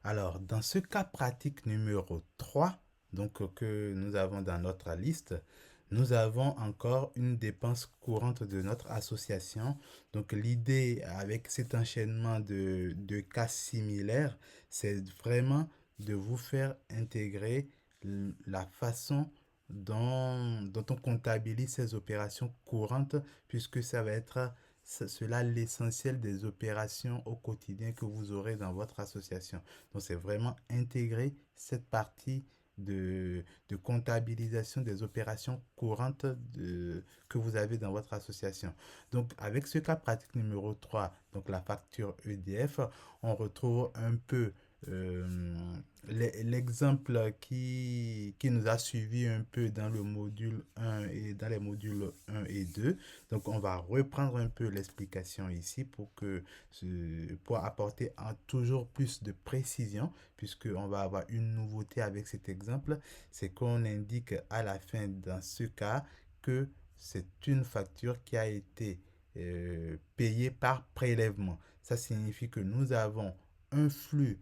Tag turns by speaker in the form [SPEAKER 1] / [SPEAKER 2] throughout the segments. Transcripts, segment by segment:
[SPEAKER 1] Alors, dans ce cas pratique numéro 3, donc que nous avons dans notre liste, nous avons encore une dépense courante de notre association. Donc, l'idée avec cet enchaînement de cas similaires, c'est vraiment de vous faire intégrer la façon dont on comptabilise ces opérations courantes, puisque ça va être cela l'essentiel des opérations au quotidien que vous aurez dans votre association. Donc, c'est vraiment intégrer cette partie de comptabilisation des opérations courantes que vous avez dans votre association. Donc, avec ce cas pratique numéro 3, donc la facture EDF, on retrouve un peu euh, l'exemple qui nous a suivi un peu dans le module 1 et dans les modules 1 et 2. Donc, on va reprendre un peu l'explication ici pour apporter toujours plus de précision, puisqu'on va avoir une nouveauté avec cet exemple, c'est qu'on indique à la fin dans ce cas que c'est une facture qui a été payée par prélèvement. Ça signifie que nous avons un flux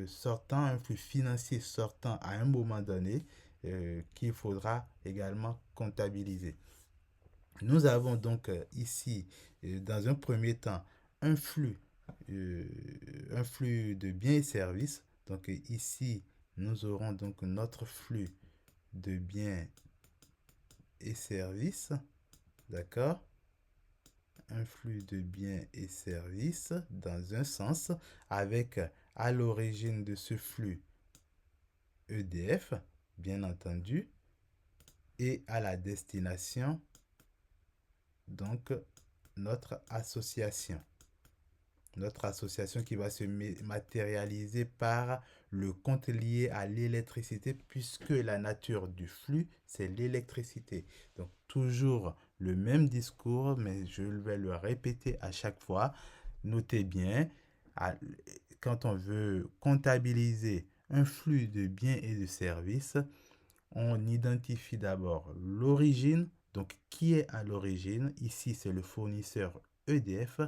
[SPEAKER 1] sortant, un flux financier sortant à un moment donné qu'il faudra également comptabiliser. Nous avons donc ici, dans un premier temps, un flux, euh, un flux de biens et services. Donc ici, nous aurons donc notre flux de biens et services, d'accord? Un flux de biens et services dans un sens, avec à l'origine de ce flux EDF, bien entendu, et à la destination, donc notre association. Notre association qui va se matérialiser par le compte lié à l'électricité, puisque la nature du flux, c'est l'électricité. Donc toujours le même discours, mais je vais le répéter à chaque fois. Notez bien, quand on veut comptabiliser un flux de biens et de services, on identifie d'abord l'origine, donc qui est à l'origine. Ici, c'est le fournisseur EDF.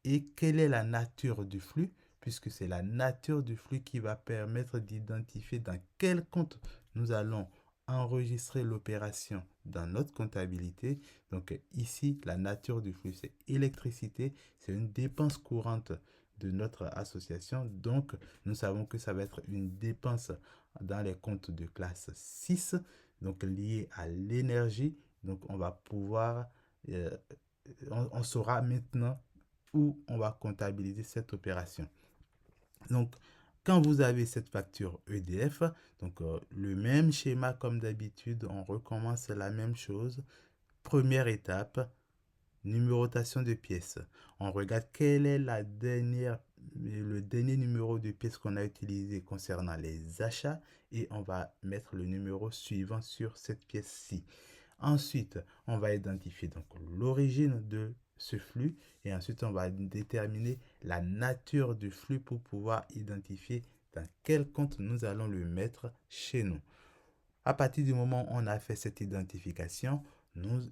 [SPEAKER 1] Et quelle est la nature du flux, puisque c'est la nature du flux qui va permettre d'identifier dans quel compte nous allons enregistrer l'opération dans notre comptabilité. Donc ici, la nature du flux, c'est électricité, c'est une dépense courante de notre association. Donc, nous savons que ça va être une dépense dans les comptes de classe 6, donc lié à l'énergie. Donc, on va pouvoir, on saura maintenant où on va comptabiliser cette opération. Donc, quand vous avez cette facture EDF, donc le même schéma comme d'habitude, on recommence la même chose. Première étape, numérotation de pièces. On regarde quel est le dernier numéro de pièce qu'on a utilisé concernant les achats et on va mettre le numéro suivant sur cette pièce-ci. Ensuite, on va identifier donc l'origine de ce flux et ensuite on va déterminer la nature du flux pour pouvoir identifier dans quel compte nous allons le mettre chez nous. À partir du moment où on a fait cette identification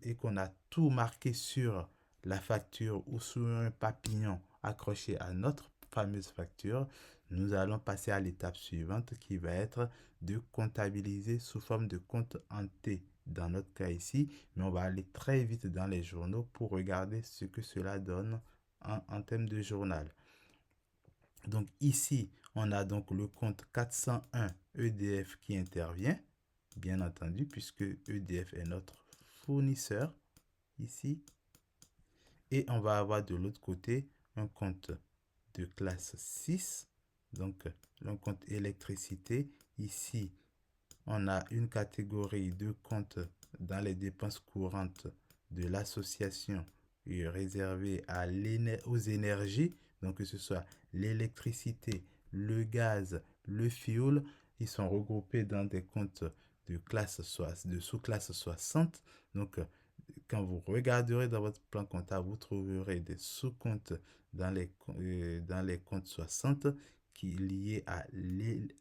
[SPEAKER 1] et qu'on a tout marqué sur la facture ou sur un papillon accroché à notre fameuse facture, nous allons passer à l'étape suivante qui va être de comptabiliser sous forme de compte en T dans notre cas ici, mais on va aller très vite dans les journaux pour regarder ce que cela donne en termes de journal. Donc ici, on a donc le compte 401 EDF qui intervient, bien entendu, puisque EDF est notre fournisseur ici. Et on va avoir de l'autre côté un compte de classe 6, donc un compte électricité. Ici, on a une catégorie de comptes dans les dépenses courantes de l'association réservée aux énergies, donc que ce soit l'électricité, le gaz, le fioul, ils sont regroupés dans des comptes de sous-classe 60. Donc, quand vous regarderez dans votre plan comptable, vous trouverez des sous-comptes dans les comptes 60 qui sont liés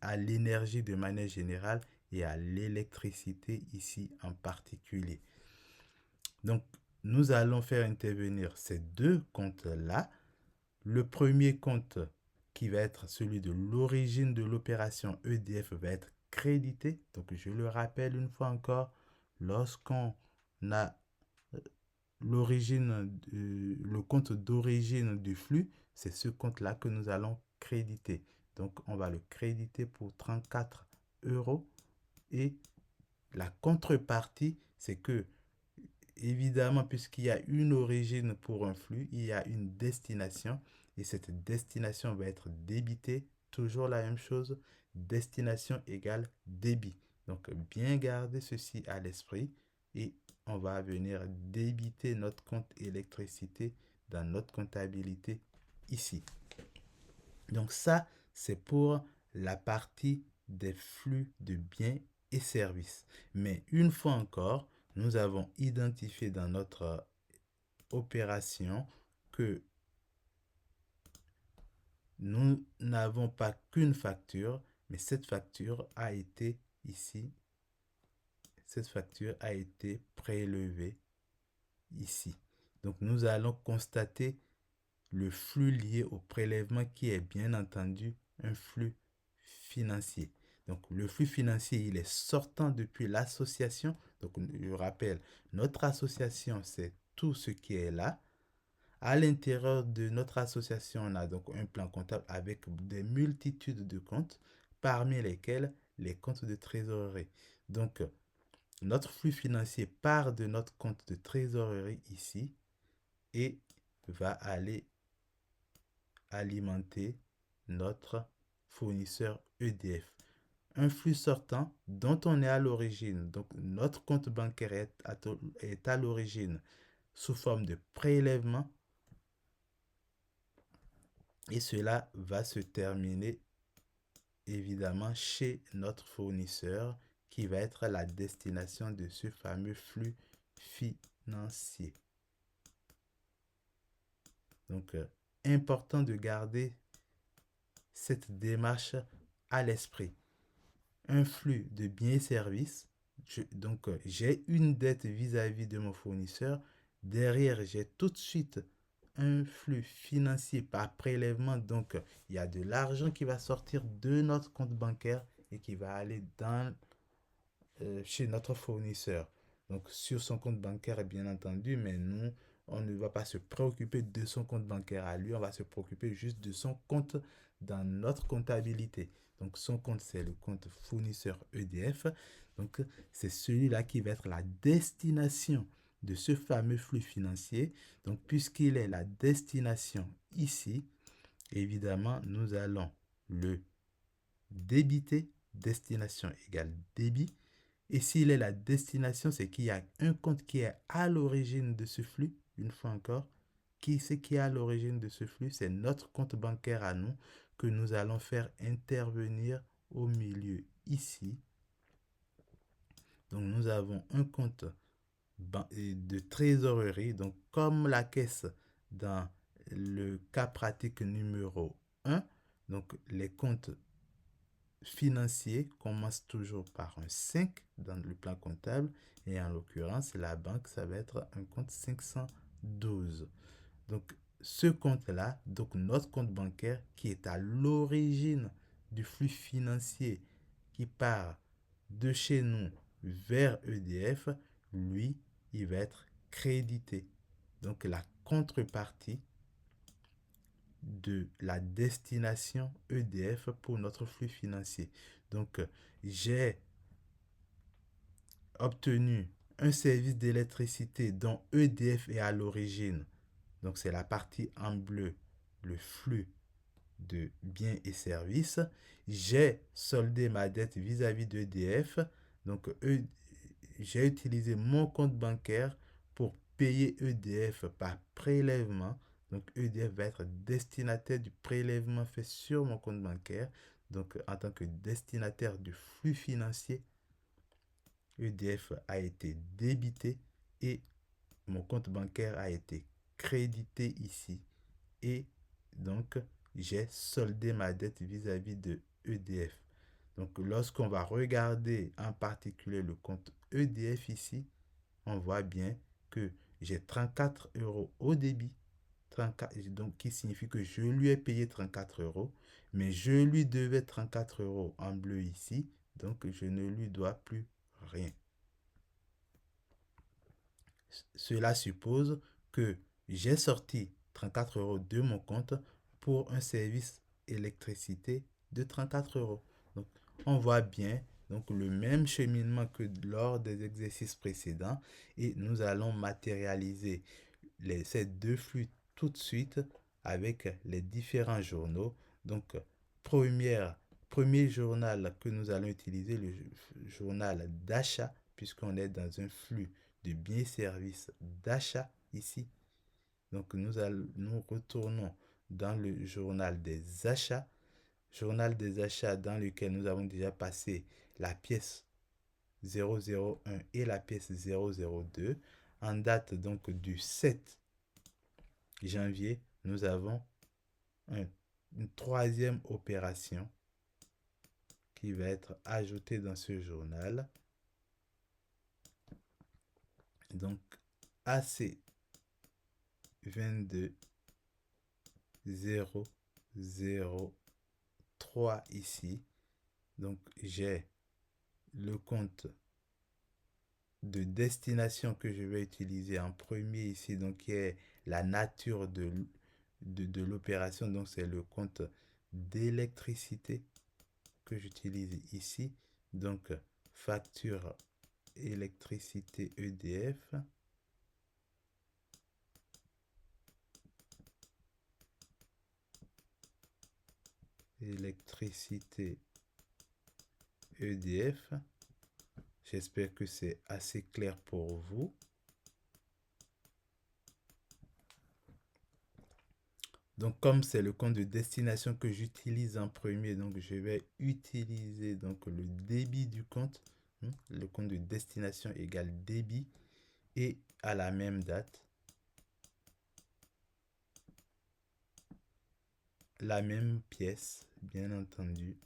[SPEAKER 1] à l'énergie de manière générale et à l'électricité ici en particulier. Donc, nous allons faire intervenir ces deux comptes-là. Le premier compte qui va être celui de l'origine de l'opération EDF va être crédité. Donc, je le rappelle une fois encore, lorsqu'on a le compte d'origine du flux, c'est ce compte-là que nous allons créditer. Donc, on va le créditer pour 34 euros. Et la contrepartie, c'est que, évidemment, puisqu'il y a une origine pour un flux, il y a une destination. Et cette destination va être débitée. Toujours la même chose. Destination égale débit. Donc, bien garder ceci à l'esprit. Et on va venir débiter notre compte électricité dans notre comptabilité ici. Donc ça, c'est pour la partie des flux de biens et services. Mais une fois encore, nous avons identifié dans notre opération que nous n'avons pas qu'une facture, mais cette facture a été ici. Cette facture a été prélevée ici. Donc nous allons constater le flux lié au prélèvement qui est bien entendu un flux financier. Donc le flux financier, il est sortant depuis l'association. Donc je rappelle, notre association, c'est tout ce qui est là. À l'intérieur de notre association, on a donc un plan comptable avec des multitudes de comptes, parmi lesquels les comptes de trésorerie. Donc notre flux financier part de notre compte de trésorerie ici et va aller alimenter notre fournisseur EDF. Un flux sortant dont on est à l'origine. Donc notre compte bancaire est à l'origine sous forme de prélèvement et cela va se terminer évidemment chez notre fournisseur qui va être la destination de ce fameux flux financier. Donc, important de garder cette démarche à l'esprit. Un flux de biens et services. Donc, j'ai une dette vis-à-vis de mon fournisseur. Derrière, j'ai tout de suite un flux financier par prélèvement. Donc, il y a de l'argent qui va sortir de notre compte bancaire et qui va aller chez notre fournisseur. Donc, sur son compte bancaire, bien entendu, mais nous, on ne va pas se préoccuper de son compte bancaire à lui, on va se préoccuper juste de son compte dans notre comptabilité. Donc, son compte, c'est le compte fournisseur EDF. Donc, c'est celui-là qui va être la destination de ce fameux flux financier. Donc, puisqu'il est la destination ici, évidemment, nous allons le débiter. Destination égale débit. Et s'il est la destination, c'est qu'il y a un compte qui est à l'origine de ce flux. Une fois encore, c'est qui est à l'origine de ce flux? C'est notre compte bancaire à nous que nous allons faire intervenir au milieu ici. Donc, nous avons un compte de trésorerie. Donc, comme la caisse dans le cas pratique numéro 1. Donc, les comptes financiers commencent toujours par un 5 dans le plan comptable. Et en l'occurrence, la banque, ça va être un compte 512. Donc, ce compte-là, donc notre compte bancaire qui est à l'origine du flux financier qui part de chez nous vers EDF, lui, il va être crédité. Donc, la contrepartie de la destination EDF pour notre flux financier. Donc, j'ai obtenu un service d'électricité dont EDF est à l'origine. Donc, c'est la partie en bleu, le flux de biens et services. J'ai soldé ma dette vis-à-vis d'EDF. Donc, j'ai utilisé mon compte bancaire pour payer EDF par prélèvement. Donc, EDF va être destinataire du prélèvement fait sur mon compte bancaire. Donc, en tant que destinataire du flux financier, EDF a été débité et mon compte bancaire a été crédité ici. Et donc, j'ai soldé ma dette vis-à-vis de EDF. Donc, lorsqu'on va regarder en particulier le compte EDF ici, on voit bien que j'ai 34 euros au débit, 34, donc qui signifie que je lui ai payé 34 euros, mais je lui devais 34 euros en bleu ici, donc je ne lui dois plus rien. Cela suppose que j'ai sorti 34 euros de mon compte pour un service électricité de 34 euros. Donc, on voit bien donc, le même cheminement que lors des exercices précédents et nous allons matérialiser ces deux flux tout de suite avec les différents journaux. Donc, premier journal que nous allons utiliser, le journal d'achat, puisqu'on est dans un flux de biens et services d'achat ici. Donc, nous retournons dans le journal des achats dans lequel nous avons déjà passé la pièce 001 et la pièce 002. En date donc du 7 janvier, nous avons une troisième opération qui va être ajoutée dans ce journal. Donc, AC 22 003 ici. Donc, j'ai le compte de destination que je vais utiliser en premier ici, donc qui est la nature de l'opération. Donc, c'est le compte d'électricité que j'utilise ici. Donc, facture électricité EDF. Électricité EDF. J'espère que c'est assez clair pour vous. Donc, comme c'est le compte de destination que j'utilise en premier, donc je vais utiliser donc le débit du compte. Le compte de destination égale débit. Et à la même date, la même pièce, bien entendu.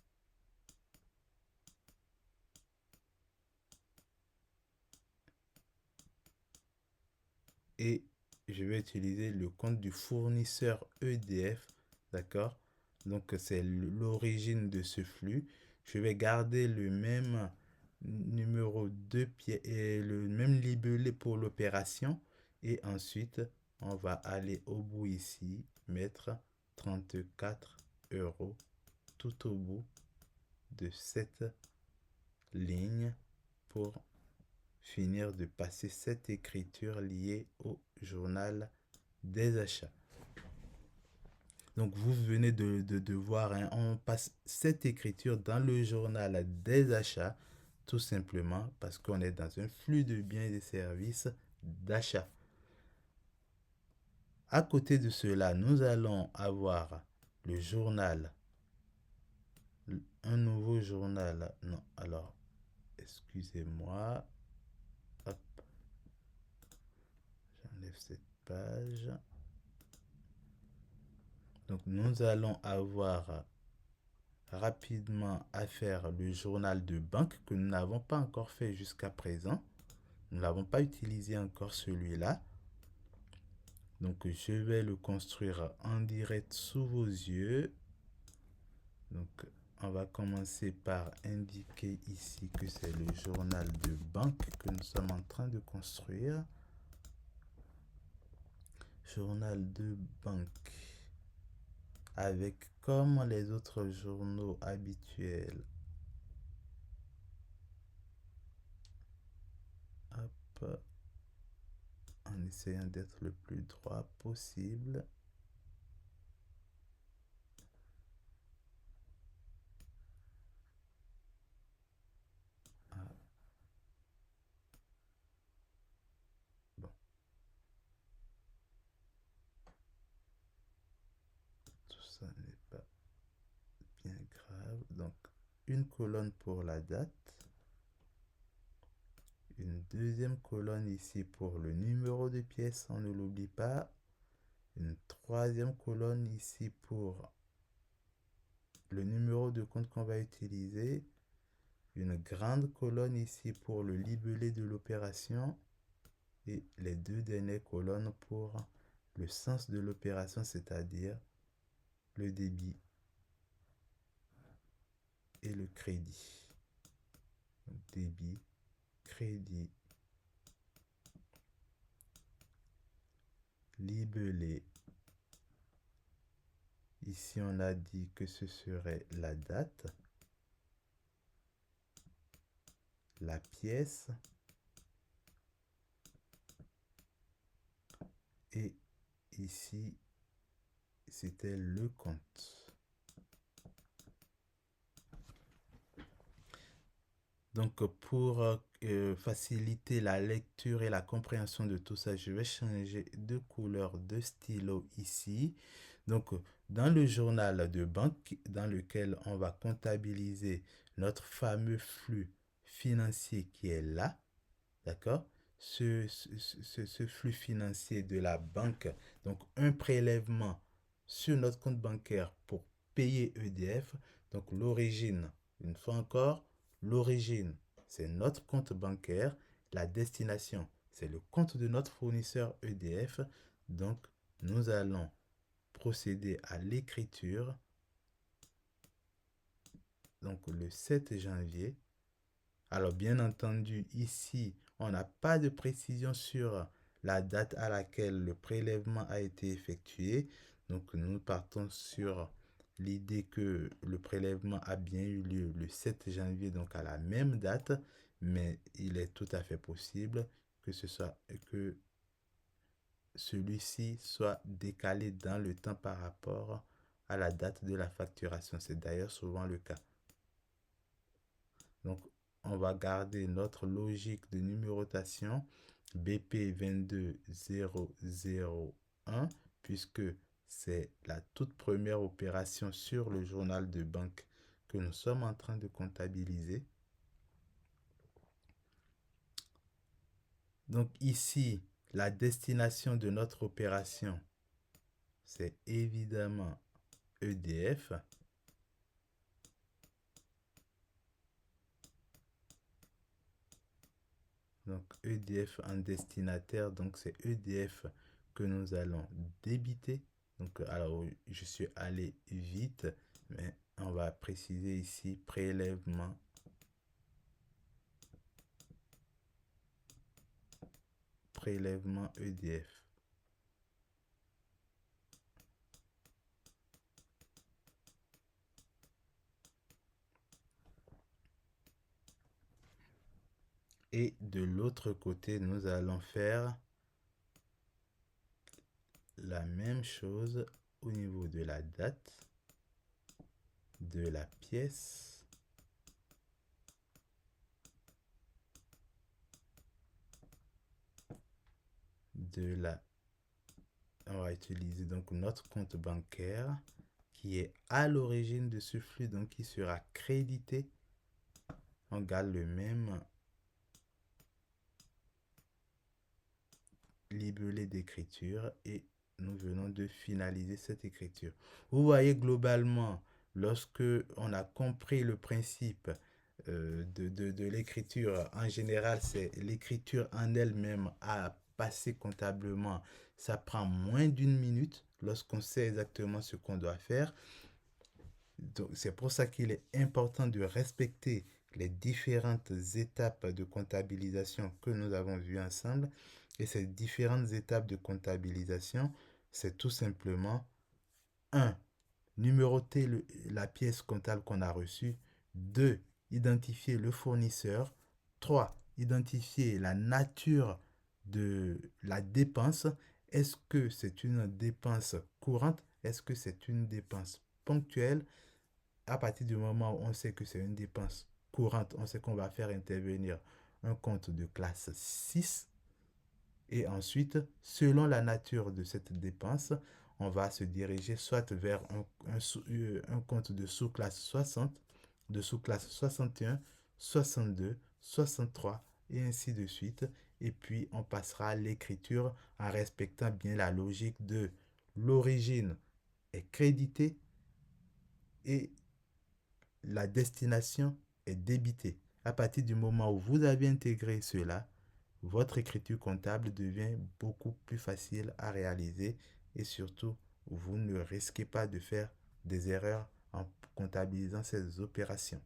[SPEAKER 1] Et je vais utiliser le compte du fournisseur EDF, d'accord? Donc, c'est l'origine de ce flux. Je vais garder le même numéro de pièce et le même libellé pour l'opération. Et ensuite, on va aller au bout ici, mettre 34 euros tout au bout de cette ligne pour finir de passer cette écriture liée au journal des achats. Donc vous venez de voir, hein, on passe cette écriture dans le journal des achats, tout simplement parce qu'on est dans un flux de biens et de services d'achat. À côté de cela, nous allons avoir le journal, un nouveau journal. Non, alors, excusez-moi. Hop, j'enlève cette page. Donc nous allons avoir rapidement à faire le journal de banque que nous n'avons pas encore fait jusqu'à présent. Nous n'avons pas utilisé encore celui-là. Donc je vais le construire en direct sous vos yeux. Donc on va commencer par indiquer ici que c'est le journal de banque que nous sommes en train de construire. Journal de banque avec comme les autres journaux habituels. Hop, en essayant d'être le plus droit possible. Ah, bon, tout ça n'est pas bien grave. Donc, une colonne pour la date. Une deuxième colonne ici pour le numéro de pièce, on ne l'oublie pas. Une troisième colonne ici pour le numéro de compte qu'on va utiliser. Une grande colonne ici pour le libellé de l'opération. Et les deux dernières colonnes pour le sens de l'opération, c'est-à-dire le débit et le crédit. Donc, débit, crédit, libellé. Ici, on a dit que ce serait la date, la pièce et ici, c'était le compte. Donc, pour faciliter la lecture et la compréhension de tout ça, je vais changer de couleur de stylo ici. Donc, dans le journal de banque dans lequel on va comptabiliser notre fameux flux financier qui est là, d'accord? Ce flux financier de la banque, donc un prélèvement sur notre compte bancaire pour payer EDF, donc l'origine, une fois encore, l'origine, c'est notre compte bancaire, la destination, c'est le compte de notre fournisseur EDF, donc nous allons procéder à l'écriture, donc le 7 janvier. Alors, bien entendu, ici, on n'a pas de précision sur la date à laquelle le prélèvement a été effectué. Donc, nous partons sur l'idée que le prélèvement a bien eu lieu le 7 janvier, donc à la même date, mais il est tout à fait possible que que celui-ci soit décalé dans le temps par rapport à la date de la facturation. C'est d'ailleurs souvent le cas. Donc, on va garder notre logique de numérotation BP 22001 puisque c'est la toute première opération sur le journal de banque que nous sommes en train de comptabiliser. Donc ici, la destination de notre opération, c'est évidemment EDF. Donc EDF en destinataire, donc c'est EDF que nous allons débiter. Donc alors je suis allé vite, mais on va préciser ici prélèvement EDF. Et de l'autre côté, nous allons faire la même chose au niveau de la date, de la pièce, de la... On va utiliser donc notre compte bancaire qui est à l'origine de ce flux, donc qui sera crédité. On garde le même libellé d'écriture et nous venons de finaliser cette écriture. Vous voyez globalement, lorsque on a compris le principe de l'écriture, en général, c'est l'écriture en elle-même à passer comptablement. Ça prend moins d'une minute lorsqu'on sait exactement ce qu'on doit faire. Donc, c'est pour ça qu'il est important de respecter les différentes étapes de comptabilisation que nous avons vues ensemble. Et ces différentes étapes de comptabilisation, c'est tout simplement 1. Numéroter la pièce comptable qu'on a reçue. 2. Identifier le fournisseur. 3. Identifier la nature de la dépense. Est-ce que c'est une dépense courante? Est-ce que c'est une dépense ponctuelle? À partir du moment où on sait que c'est une dépense courante, on sait qu'on va faire intervenir un compte de classe 6. Et ensuite, selon la nature de cette dépense, on va se diriger soit vers un compte de sous-classe 60, de sous-classe 61, 62, 63 et ainsi de suite. Et puis, on passera à l'écriture en respectant bien la logique de l'origine est créditée et la destination est débitée. À partir du moment où vous avez intégré cela, votre écriture comptable devient beaucoup plus facile à réaliser et surtout, vous ne risquez pas de faire des erreurs en comptabilisant ces opérations.